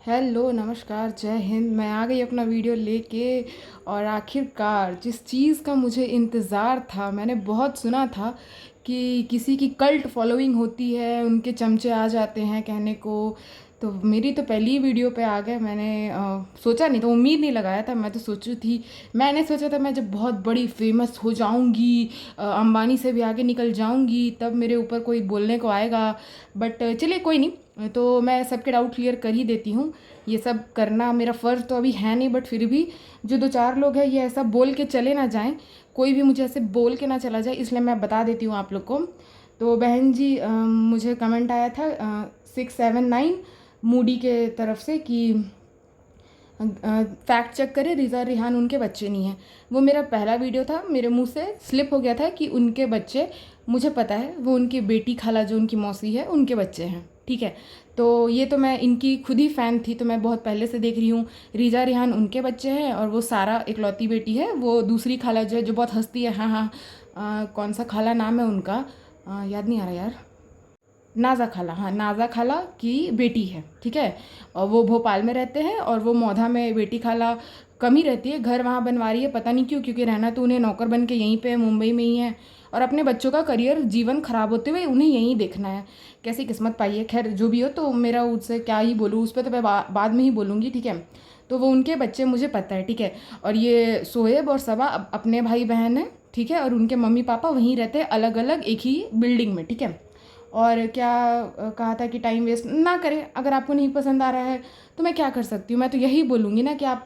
Hello, नमस्कार, जय हिंद। मैं आ गई अपना वीडियो लेके। और आखिरकार जिस चीज़ का मुझे इंतज़ार था, मैंने बहुत सुना था कि किसी की कल्ट फॉलोइंग होती है, उनके चमचे आ जाते हैं कहने को। तो मेरी तो पहली ही वीडियो पे आ गए। मैंने सोचा नहीं था, उम्मीद नहीं लगाया था। मैंने सोचा था मैं जब बहुत बड़ी फेमस हो जाऊंगी, अंबानी से भी आगे निकल जाऊंगी, तब मेरे ऊपर कोई बोलने को आएगा। बट चलिए, कोई नहीं। तो मैं सबके डाउट क्लियर कर ही देती हूँ। ये सब करना मेरा फ़र्ज़ तो अभी है नहीं, बट फिर भी जो दो चार लोग हैं ये ऐसा बोल के चले ना जाएं, कोई भी मुझे ऐसे बोल के ना चला जाए, इसलिए मैं बता देती हूँ आप लोग को। तो बहन जी, मुझे कमेंट आया था 679 मूडी के तरफ से कि फैक्ट चेक करें, रिज़ा रिहान उनके बच्चे नहीं हैं। वो मेरा पहला वीडियो था, मेरे मुंह से स्लिप हो गया था कि उनके बच्चे, मुझे पता है वो उनकी बेटी खाला जो उनकी मौसी है उनके बच्चे हैं, ठीक है। तो ये तो मैं इनकी खुद ही फ़ैन थी, तो मैं बहुत पहले से देख रही हूँ। रिज़ा रिहान उनके बच्चे हैं और वो सारा इकलौती बेटी है। वो दूसरी खाला जो है, जो बहुत हंसती है, हाँ हाँ, कौन सा खाला नाम है उनका, याद नहीं आ रहा यार। नाज़ा खाला, हाँ, नाज़ा खाला की बेटी है, ठीक है। और वो भोपाल में रहते हैं और वो मौधा में बेटी खाला कम ही रहती है। घर वहाँ बनवा रही है, पता नहीं क्यों, क्योंकि रहना तो उन्हें नौकर बन के यहीं पे मुंबई में ही है। और अपने बच्चों का करियर, जीवन ख़राब होते हुए उन्हें यहीं देखना है। कैसी किस्मत पाई है। खैर जो भी हो, तो मेरा उससे क्या ही बोलूँ, उस पर तो मैं बाद में ही बोलूँगी, ठीक है। तो वो उनके बच्चे मुझे पता है, ठीक है। और ये सोहेब और सबा अपने भाई बहन हैं, ठीक है। और उनके मम्मी पापा वहीं रहते हैं, अलग अलग एक ही बिल्डिंग में, ठीक है। और क्या कहा था कि टाइम वेस्ट ना करें। अगर आपको नहीं पसंद आ रहा है तो मैं क्या कर सकती हूँ। मैं तो यही बोलूँगी ना कि आप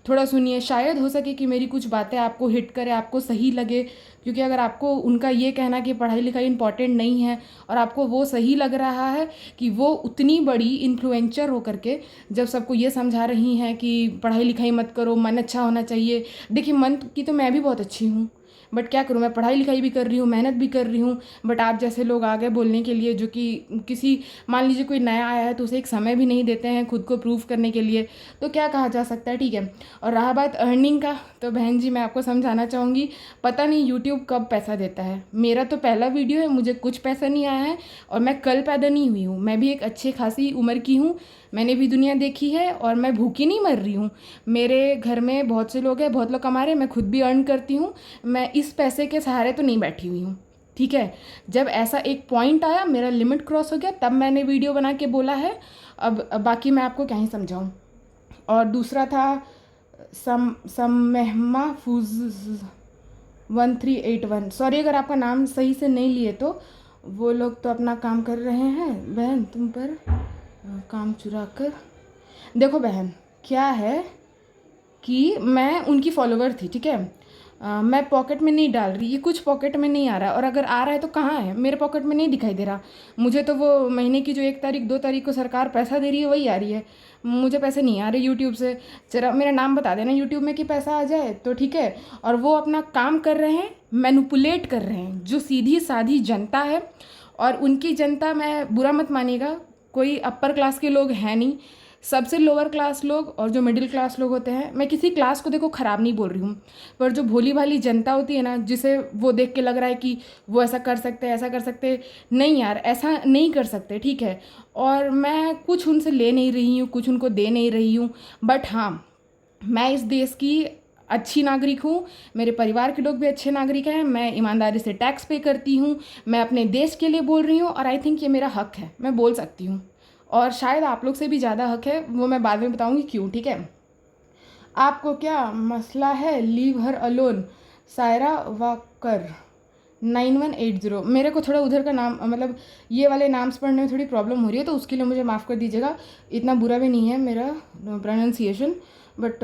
थोड़ा सुनिए, शायद हो सके कि मेरी कुछ बातें आपको हिट करे, आपको सही लगे। क्योंकि अगर आपको उनका ये कहना कि पढ़ाई लिखाई इंपॉर्टेंट नहीं है, और आपको वो सही लग रहा है कि वो उतनी बड़ी इन्फ्लुएंसर हो करके जब सबको ये समझा रही हैं कि पढ़ाई लिखाई मत करो, मन अच्छा होना चाहिए। देखिए, मन की तो मैं भी बहुत अच्छी हूँ, बट क्या करूँ, मैं पढ़ाई लिखाई भी कर रही हूँ, मेहनत भी कर रही हूँ। बट आप जैसे लोग आ गए बोलने के लिए, जो कि किसी, मान लीजिए कोई नया आया है तो उसे एक समय भी नहीं देते हैं खुद को प्रूव करने के लिए। तो क्या कहा जा सकता है, ठीक है। और रहा बात अर्निंग का, तो बहन जी मैं आपको समझाना चाहूँगी, पता नहीं यूट्यूब कब पैसा देता है। मेरा तो पहला वीडियो है, मुझे कुछ पैसा नहीं आया है। और मैं कल पैदा नहीं हुई हूँ, मैं भी एक अच्छी खासी उम्र की हूँ। मैंने भी दुनिया देखी है और मैं भूखी नहीं मर रही हूँ। मेरे घर में बहुत से लोग हैं, बहुत लोग कमा रहे हैं, मैं खुद भी अर्न करती हूँ। मैं इस पैसे के सहारे तो नहीं बैठी हुई हूँ, ठीक है। जब ऐसा एक पॉइंट आया, मेरा लिमिट क्रॉस हो गया, तब मैंने वीडियो बना के बोला है। अब बाकी मैं आपको क्या ही समझाऊँ। और दूसरा था सम महफूज 1381, सॉरी अगर आपका नाम सही से नहीं लिए तो। वो लोग तो अपना काम कर रहे हैं बहन, तुम पर काम चुरा कर। देखो बहन, क्या है कि मैं उनकी फॉलोवर थी, ठीक है। मैं पॉकेट में नहीं डाल रही, ये कुछ पॉकेट में नहीं आ रहा, और अगर आ रहा है तो कहाँ है, मेरे पॉकेट में नहीं दिखाई दे रहा। मुझे तो वो महीने की जो 1 तारीख 2 तारीख को सरकार पैसा दे रही है वही आ रही है। मुझे पैसे नहीं आ रहे यूट्यूब से। जरा मेरा नाम बता देना यूट्यूब में कि पैसा आ जाए तो ठीक है। और वो अपना काम कर रहे हैं, मैनिपुलेट कर रहे हैं जो सीधी साधी जनता है। और उनकी जनता, मैं बुरा मत मानिएगा, कोई अपर क्लास के लोग हैं नहीं, सबसे लोअर क्लास लोग और जो मिडिल क्लास लोग होते हैं। मैं किसी क्लास को देखो ख़राब नहीं बोल रही हूँ, पर जो भोली भाली जनता होती है ना, जिसे वो देख के लग रहा है कि वो ऐसा कर सकते हैं, ऐसा कर सकते हैं, नहीं यार, ऐसा नहीं कर सकते, ठीक है। और मैं कुछ उनसे ले नहीं रही हूँ, कुछ उनको दे नहीं रही हूँ, बट हाँ, मैं इस देश की अच्छी नागरिक हूँ। मेरे परिवार के लोग भी अच्छे नागरिक हैं। मैं ईमानदारी से टैक्स पे करती हूँ। मैं अपने देश के लिए बोल रही हूँ, और आई थिंक ये मेरा हक है, मैं बोल सकती हूँ। और शायद आप लोग से भी ज़्यादा हक है, वो मैं बाद में बताऊँगी क्यों, ठीक है। आपको क्या मसला है, leave her alone. Saira walker 9180। मेरे को थोड़ा उधर का नाम, मतलब ये वाले नाम्स पढ़ने में थोड़ी प्रॉब्लम हो रही है, तो उसके लिए मुझे माफ़ कर दीजिएगा। इतना बुरा भी नहीं है मेरा प्रोनाउंसिएशन, बट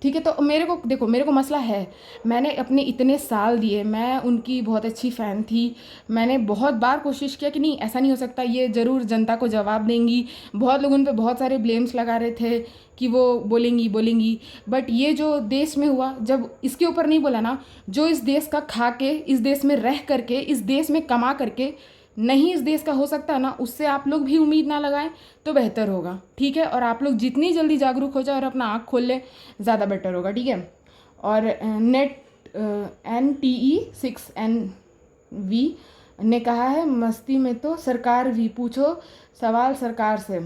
ठीक है। तो मेरे को देखो, मेरे को मसला है, मैंने अपने इतने साल दिए, मैं उनकी बहुत अच्छी फ़ैन थी। मैंने बहुत बार कोशिश किया कि नहीं, ऐसा नहीं हो सकता, ये ज़रूर जनता को जवाब देंगी। बहुत लोग उन पर बहुत सारे ब्लेम्स लगा रहे थे कि वो बोलेंगी बोलेंगी, बट ये जो देश में हुआ, जब इसके ऊपर नहीं बोला ना, जो इस देश का खा के, इस देश में रह करके, इस देश में कमा करके नहीं इस देश का हो सकता ना, उससे आप लोग भी उम्मीद ना लगाएं तो बेहतर होगा, ठीक है। और आप लोग जितनी जल्दी जागरूक हो जाए और अपना आँख खोल लें, ज़्यादा बेटर होगा, ठीक है। और नेट NTE6NV ने कहा है, मस्ती में तो सरकार भी, पूछो सवाल सरकार से।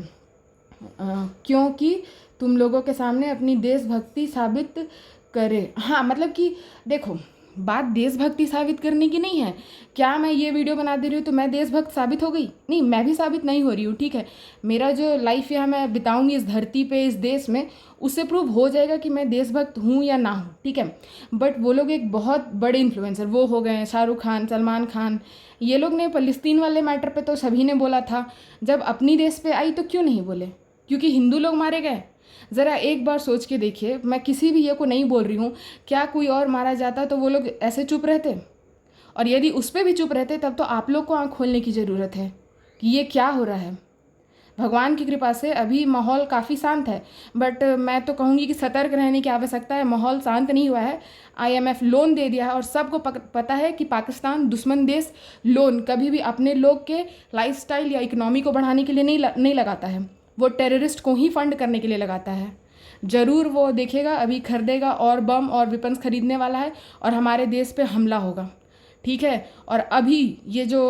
क्योंकि तुम लोगों के सामने अपनी देशभक्ति साबित करे। हाँ मतलब कि देखो, बात देशभक्ति साबित करने की नहीं है। क्या मैं ये वीडियो बना दे रही हूँ तो मैं देशभक्त साबित हो गई? नहीं, मैं भी साबित नहीं हो रही हूँ, ठीक है। मेरा जो लाइफ यहाँ मैं बिताऊंगी इस धरती पे, इस देश में, उससे प्रूव हो जाएगा कि मैं देशभक्त हूँ या ना हूँ, ठीक है। बट वो लोग एक बहुत बड़े इन्फ्लुएंसर वो हो गए हैं, शाहरुख खान, सलमान खान, ये लोग ने फ़लस्तीन वाले मैटर पे तो सभी ने बोला था। जब अपनी देश पे आई तो क्यों नहीं बोले? क्योंकि हिंदू लोग मारे गए। ज़रा एक बार सोच के देखिए, मैं किसी भी ये को नहीं बोल रही हूँ, क्या कोई और मारा जाता तो वो लोग ऐसे चुप रहते? और यदि उस पर भी चुप रहते तब तो आप लोग को आँख खोलने की ज़रूरत है कि ये क्या हो रहा है। भगवान की कृपा से अभी माहौल काफ़ी शांत है, बट मैं तो कहूँगी कि सतर्क रहने की आवश्यकता है। माहौल शांत नहीं हुआ है, IMF लोन दे दिया है और सबको पता है कि पाकिस्तान दुश्मन देश लोन कभी भी अपने लोग के लाइफस्टाइल या इकोनॉमी को बढ़ाने के लिए नहीं लगाता है। वो टेररिस्ट को ही फंड करने के लिए लगाता है। ज़रूर वो देखेगा, अभी खरीदेगा और बम और वेपन्स खरीदने वाला है और हमारे देश पे हमला होगा, ठीक है। और अभी ये जो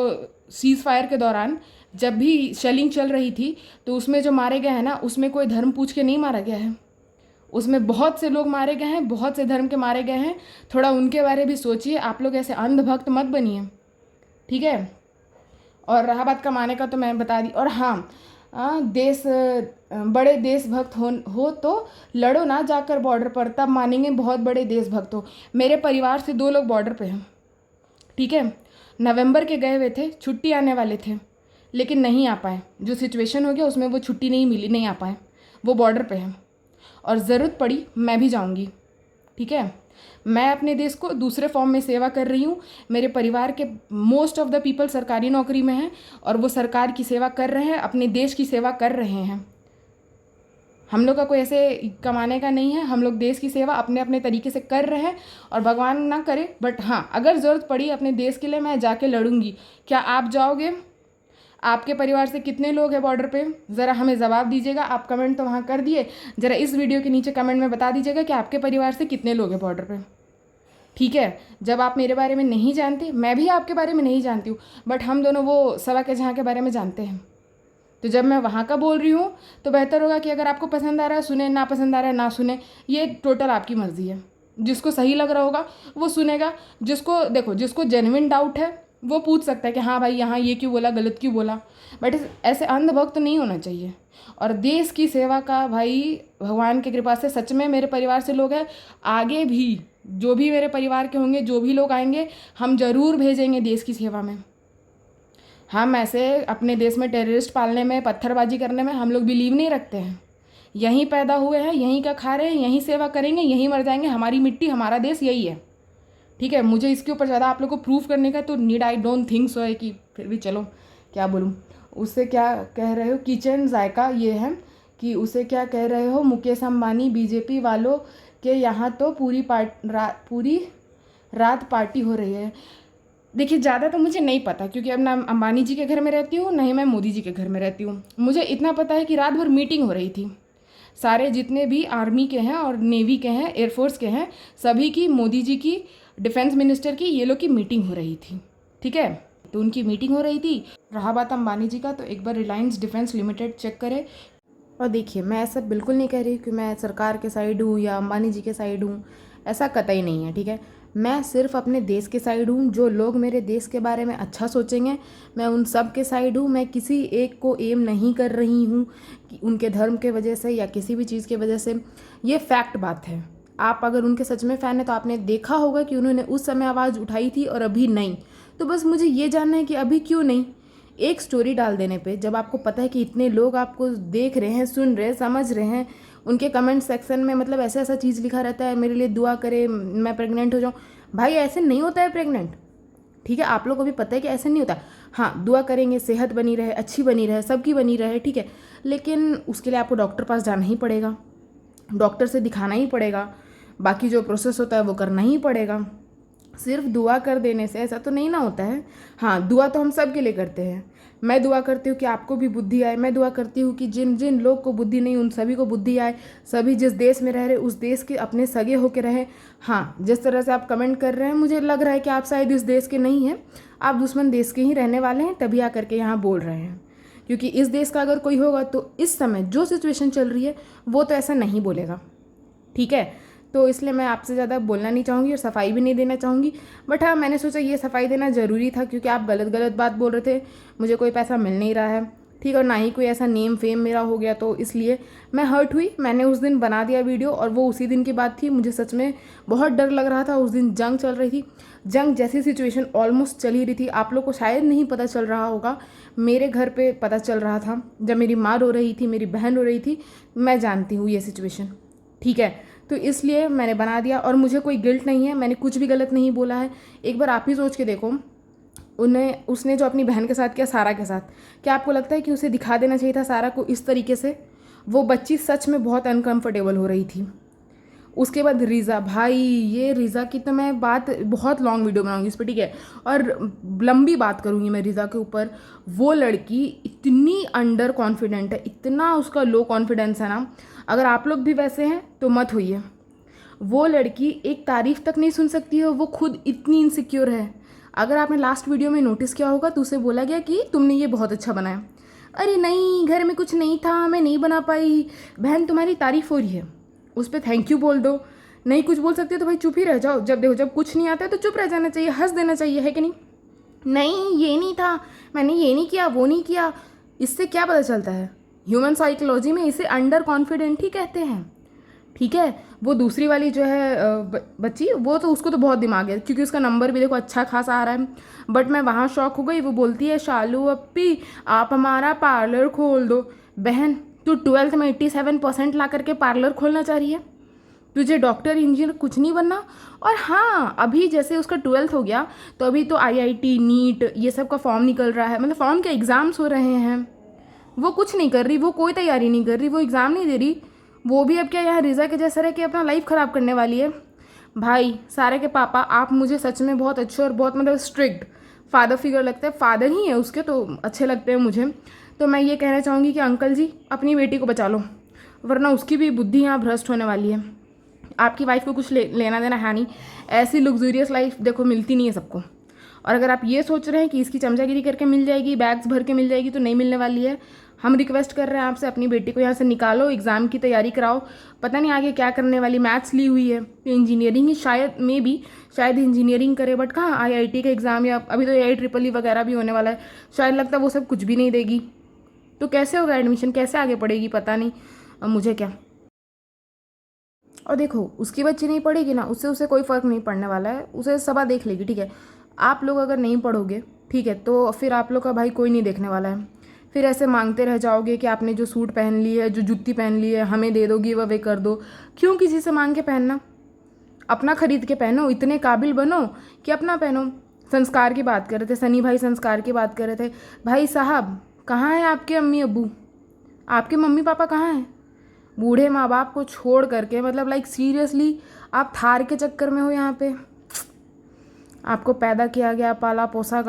सीज़ फायर के दौरान जब भी शेलिंग चल रही थी तो उसमें जो मारे गए हैं ना, उसमें कोई धर्म पूछ के नहीं मारा गया है। उसमें बहुत से लोग मारे गए हैं, बहुत से धर्म के मारे गए हैं। थोड़ा उनके बारे भी सोचिए, आप लोग ऐसे अंधभक्त मत बनिए, ठीक है। और रहा बात कमाने का तो मैं बता दी। और हाँ, देश बड़े देशभक्त हो तो लड़ो ना जाकर बॉर्डर पर, तब मानेंगे बहुत बड़े देशभक्त हो। मेरे परिवार से 2 लोग बॉर्डर पे हैं, ठीक है। नवंबर के गए हुए थे, छुट्टी आने वाले थे, लेकिन नहीं आ पाए। जो सिचुएशन हो गया उसमें वो छुट्टी नहीं मिली, नहीं आ पाए। वो बॉर्डर पे हैं और ज़रूरत पड़ी मैं भी जाऊंगी, ठीक है। मैं अपने देश को दूसरे फॉर्म में सेवा कर रही हूँ। मेरे परिवार के मोस्ट ऑफ द पीपल सरकारी नौकरी में हैं और वो सरकार की सेवा कर रहे हैं, अपने देश की सेवा कर रहे हैं। हम लोग का कोई ऐसे कमाने का नहीं है, हम लोग देश की सेवा अपने अपने तरीके से कर रहे हैं। और भगवान ना करे, बट हाँ, अगर ज़रूरत पड़ी अपने देश के लिए मैं जाके लड़ूंगी। क्या आप जाओगे? आपके परिवार से कितने लोग हैं बॉर्डर पे? ज़रा हमें जवाब दीजिएगा। आप कमेंट तो वहाँ कर दिए, ज़रा इस वीडियो के नीचे कमेंट में बता दीजिएगा कि आपके परिवार से कितने लोग हैं बॉर्डर पे, ठीक है। जब आप मेरे बारे में नहीं जानते, मैं भी आपके बारे में नहीं जानती हूँ, बट हम दोनों वो सवा के जहाँ के बारे में जानते हैं। तो जब मैं वहाँ का बोल रही हूँ तो बेहतर होगा कि अगर आपको पसंद आ रहा है सुने, ना पसंद आ रहा है ना सुने। ये टोटल आपकी मर्ज़ी है। जिसको सही लग रहा होगा वो सुनेगा। जिसको देखो, जिसको जेन्युइन डाउट है वो पूछ सकता है कि हाँ भाई यहाँ ये क्यों बोला, गलत क्यों बोला। बट ऐसे अंधभक्त नहीं होना चाहिए। और देश की सेवा का भाई भगवान की कृपा से सच में मेरे परिवार से लोग हैं। आगे भी जो भी मेरे परिवार के होंगे, जो भी लोग आएंगे, हम ज़रूर भेजेंगे देश की सेवा में। हम ऐसे अपने देश में टेररिस्ट पालने में, पत्थरबाजी करने में हम लोग बिलीव नहीं रखते हैं। यहीं पैदा हुए हैं, यहीं का खा रहे हैं, यहीं सेवा करेंगे, यहीं मर जाएंगे। हमारी मिट्टी, हमारा देश यही है, ठीक है। मुझे इसके ऊपर ज़्यादा आप लोग को प्रूफ करने का तो need I don't think so है कि, फिर भी चलो क्या बोलूँ। उससे क्या कह रहे हो? किचन जायका ये है कि उसे क्या कह रहे हो? मुकेश अंबानी बीजेपी वालों के यहाँ तो पूरी रात पार्टी हो रही है। देखिए, ज़्यादा तो मुझे नहीं पता, क्योंकि अब ना अंबानी जी के घर में रहती हूँ, ना ही मैं मोदी जी के घर में रहती हूँ। मुझे इतना पता है कि रात भर मीटिंग हो रही थी। सारे जितने भी आर्मी के हैं और नेवी के हैं, एयरफोर्स के हैं, सभी की, मोदी जी की, डिफेंस मिनिस्टर की, ये लोग की मीटिंग हो रही थी, ठीक है। तो उनकी मीटिंग हो रही थी। रहा बात अंबानी जी का, तो एक बार रिलायंस डिफेंस लिमिटेड चेक करें। और देखिए, मैं ऐसा बिल्कुल नहीं कह रही कि मैं सरकार के साइड हूँ या अंबानी जी के साइड हूँ, ऐसा कतई नहीं है, ठीक है। मैं सिर्फ अपने देश के साइड हूँ। जो लोग मेरे देश के बारे में अच्छा सोचेंगे, मैं उन सब के साइड हूँ। मैं किसी एक को एम नहीं कर रही हूँ कि उनके धर्म के वजह से या किसी भी चीज़ की वजह से। ये फैक्ट बात है। आप अगर उनके सच में फ़ैन है तो आपने देखा होगा कि उन्होंने उस समय आवाज़ उठाई थी और अभी नहीं। तो बस मुझे ये जानना है कि अभी क्यों नहीं। एक स्टोरी डाल देने पे, जब आपको पता है कि इतने लोग आपको देख रहे हैं, सुन रहे हैं, समझ रहे हैं, उनके कमेंट सेक्शन में मतलब ऐसा ऐसा चीज़ लिखा रहता है, मेरे लिए दुआ करे, मैं प्रेग्नेंट हो जाऊँ। भाई ऐसे नहीं होता है प्रेग्नेंट, ठीक है। आप लोग को भी पता है कि ऐसे नहीं होता। हाँ, दुआ करेंगे सेहत बनी रहे, अच्छी बनी रहे, सबकी बनी रहे, ठीक है। लेकिन उसके लिए आपको डॉक्टर पास जाना ही पड़ेगा, डॉक्टर से दिखाना ही पड़ेगा, बाकी जो प्रोसेस होता है वो करना ही पड़ेगा। सिर्फ दुआ कर देने से ऐसा तो नहीं ना होता है। हाँ, दुआ तो हम सब के लिए करते हैं। मैं दुआ करती हूँ कि आपको भी बुद्धि आए। मैं दुआ करती हूँ कि जिन जिन लोग को बुद्धि नहीं, उन सभी को बुद्धि आए। सभी जिस देश में रह रहे उस देश के अपने सगे होके रहे। हाँ, जिस तरह से आप कमेंट कर रहे हैं, मुझे लग रहा है कि आप शायद इस देश के नहीं हैं, आप दुश्मन देश के ही रहने वाले हैं, तभी आकर के यहाँ बोल रहे हैं। क्योंकि इस देश का अगर कोई होगा तो इस समय जो सिचुएशन चल रही है वो तो ऐसा नहीं बोलेगा, ठीक है। तो इसलिए मैं आपसे ज़्यादा बोलना नहीं चाहूँगी और सफाई भी नहीं देना चाहूँगी। बट हाँ, मैंने सोचा ये सफाई देना ज़रूरी था, क्योंकि आप गलत गलत बात बोल रहे थे, मुझे कोई पैसा मिल नहीं रहा है, ठीक है, और ना ही कोई ऐसा नेम फेम मेरा हो गया, तो इसलिए मैं हर्ट हुई। मैंने उस दिन बना दिया वीडियो, और वो उसी दिन की बात थी। मुझे सच में बहुत डर लग रहा था। उस दिन जंग चल रही थी, जंग जैसी सिचुएशन ऑलमोस्ट चल ही रही थी। आप लोग को शायद नहीं पता चल रहा होगा, मेरे घर पे पता चल रहा था। जब मेरी माँ रो रही थी, मेरी बहन रो रही थी, मैं जानती हूँ ये सिचुएशन, ठीक है। तो इसलिए मैंने बना दिया, और मुझे कोई गिल्ट नहीं है, मैंने कुछ भी गलत नहीं बोला है। एक बार आप ही सोच के देखो, उसने जो अपनी बहन के साथ किया, सारा के साथ, क्या आपको लगता है कि उसे दिखा देना चाहिए था सारा को इस तरीके से? वो बच्ची सच में बहुत अनकंफर्टेबल हो रही थी। उसके बाद रिज़ा, भाई ये रिज़ा की तो मैं बात, बहुत लॉन्ग वीडियो बनाऊंगी इस पर, ठीक है, और लंबी बात करूंगी मैं रिज़ा के ऊपर। वो लड़की इतनी अंडर कॉन्फिडेंट है, इतना उसका लो कॉन्फिडेंस है ना, अगर आप लोग भी वैसे हैं तो मत होइए। वो लड़की एक तारीफ़ तक नहीं सुन सकती है, वो खुद इतनी इनसिक्योर है। अगर आपने लास्ट वीडियो में नोटिस किया होगा तो उसे बोला गया कि तुमने ये बहुत अच्छा बनाया। अरे नहीं, घर में कुछ नहीं था, मैं नहीं बना पाई। बहन तुम्हारी तारीफ़ हो रही है, उस पर थैंक यू बोल दो। नहीं कुछ बोल सकते तो भाई चुप ही रह जाओ। जब देखो, जब कुछ नहीं आता है तो चुप रह जाना चाहिए, हंस देना चाहिए, है कि नहीं? नहीं ये नहीं था, मैंने ये नहीं किया, वो नहीं किया। इससे क्या पता चलता है? ह्यूमन साइकोलॉजी में इसे अंडर कॉन्फिडेंट ही कहते हैं, ठीक है। वो दूसरी वाली जो है बच्ची, वो तो उसको तो बहुत दिमाग है, क्योंकि उसका नंबर भी देखो अच्छा खासा आ रहा है। बट मैं वहाँ शॉक हो गई। वो बोलती है, शालू अप्पी आप हमारा पार्लर खोल दो। बहन तू 12th में 87% ला करके पार्लर खोलना चाह रही है? तुझे डॉक्टर इंजीनियर कुछ नहीं बनना? और हाँ, अभी जैसे उसका 12th हो गया तो अभी तो IIT नीट ये सब का फॉर्म निकल रहा है, मतलब फॉर्म के एग्ज़ाम्स हो रहे हैं। वो कुछ नहीं कर रही, वो कोई तैयारी नहीं कर रही, वो एग्ज़ाम नहीं दे रही। वो भी अब क्या यहाँ रिज़ा के जैसा रह के अपना लाइफ ख़राब करने वाली है? भाई सारे के पापा, आप मुझे सच में बहुत अच्छे और बहुत मतलब स्ट्रिक्ट फादर फिगर लगते हैं, फादर ही है उसके तो अच्छे लगते हैं मुझे। तो मैं ये कहना चाहूँगी कि अंकल जी अपनी बेटी को बचा लो, वरना उसकी भी बुद्धि यहाँ भ्रष्ट होने वाली है। आपकी वाइफ को कुछ लेना देना है नहीं। ऐसी लग्जूरियस लाइफ देखो मिलती नहीं है सबको। और अगर आप ये सोच रहे हैं कि इसकी चमचागिरी करके मिल जाएगी, बैग्स भर के मिल जाएगी, तो नहीं मिलने वाली है। हम रिक्वेस्ट कर रहे हैं आपसे, अपनी बेटी को यहाँ से निकालो, एग्ज़ाम की तैयारी कराओ। पता नहीं आगे क्या करने वाली, मैथ्स ली हुई है तो इंजीनियरिंग ही शायद इंजीनियरिंग करे। बट कहाँ IIT का एग्ज़ाम, या अभी तो IEEE वगैरह भी होने वाला है, शायद लगता है वो सब कुछ भी नहीं देगी। तो कैसे होगा एडमिशन, कैसे आगे पढ़ेगी, पता नहीं। अब मुझे क्या। और देखो उसकी बच्ची नहीं पढ़ेगी ना, उससे उसे कोई फ़र्क नहीं पड़ने वाला है, उसे सबा देख लेगी, ठीक है। आप लोग अगर नहीं पढ़ोगे, ठीक है, तो फिर आप लोग का भाई कोई नहीं देखने वाला है। फिर ऐसे मांगते रह जाओगे कि आपने जो सूट पहन ली है, जो जूती पहन ली है, हमें दे दोगी, वह वे कर दो। क्यों किसी से मांग के पहनना? अपना खरीद के पहनो, इतने काबिल बनो कि अपना पहनो। संस्कार की बात कर रहे थे सनी भाई, संस्कार की बात कर रहे थे। भाई साहब कहाँ हैं आपके अम्मी अब्बू, आपके मम्मी पापा कहाँ हैं? बूढ़े माँ बाप को छोड़ करके, मतलब लाइक सीरियसली आप थार के चक्कर में हो यहाँ पे। आपको पैदा किया गया, पाला पोसा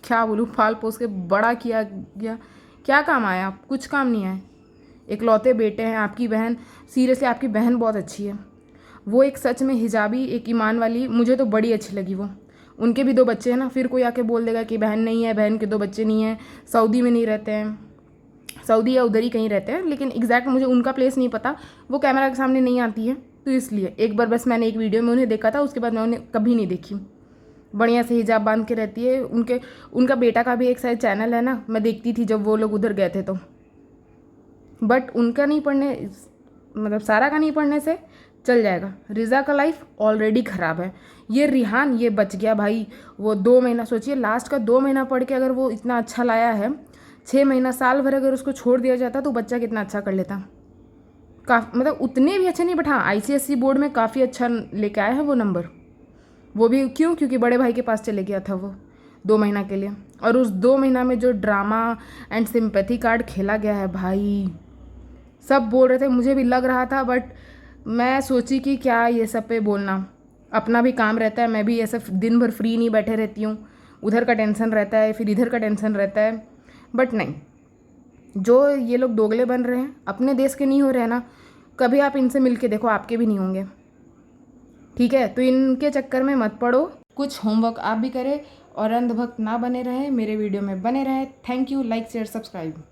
क्या बोलूँ, पाल पोस के बड़ा किया गया, क्या काम आया? आप कुछ काम नहीं आए। इकलौते बेटे हैं। आपकी बहन, सीरियसली आपकी बहन बहुत अच्छी है। वो एक सच में हिजाबी, एक ईमान वाली, मुझे तो बड़ी अच्छी लगी वो। उनके भी 2 बच्चे हैं ना, फिर कोई आके बोल देगा कि बहन नहीं है, बहन के 2 बच्चे नहीं हैं, सऊदी में नहीं रहते हैं, सऊदी या उधर ही कहीं रहते हैं, लेकिन एग्जैक्ट मुझे उनका प्लेस नहीं पता, वो कैमरा के सामने नहीं आती है, तो इसलिए एक बार बस मैंने एक वीडियो में उन्हें देखा था, उसके बाद मैं उन्हें कभी नहीं देखी। बढ़िया से हिजाब बांध के रहती है। उनका बेटा का भी एक शायद चैनल है ना, मैं देखती थी जब वो लोग उधर गए थे तो। बट उनका नहीं पढ़ने, मतलब सारा का नहीं पढ़ने से चल जाएगा। रिज़ा का लाइफ ऑलरेडी ख़राब है। ये रिहान ये बच गया भाई। वो 2 महीना, सोचिए लास्ट का 2 महीना पढ़ के अगर वो इतना अच्छा लाया है, 6 महीना साल भर अगर उसको छोड़ दिया जाता तो बच्चा कितना अच्छा कर लेता। मतलब उतने भी अच्छे नहीं, बट हाँ ICSE बोर्ड में काफ़ी अच्छा लेके आया है वो नंबर। वो भी क्यों? क्योंकि बड़े भाई के पास चले गया था वो 2 महीना के लिए। और उस 2 महीना में जो ड्रामा एंड सिंपैथी कार्ड खेला गया है भाई, सब बोल रहे थे, मुझे भी लग रहा था, बट मैं सोची कि क्या ये सब पे बोलना, अपना भी काम रहता है, मैं भी ऐसे दिन भर फ्री नहीं बैठे रहती हूँ, उधर का टेंशन रहता है, फिर इधर का टेंशन रहता है। बट नहीं, जो ये लोग दोगले बन रहे हैं, अपने देश के नहीं हो रहे हैं ना, कभी आप इनसे मिल के देखो, आपके भी नहीं होंगे, ठीक है। तो इनके चक्कर में मत पड़ो, कुछ होमवर्क आप भी करें और अंधभक्त ना बने रहें, मेरे वीडियो में बने रहें। Thank you. Like share subscribe.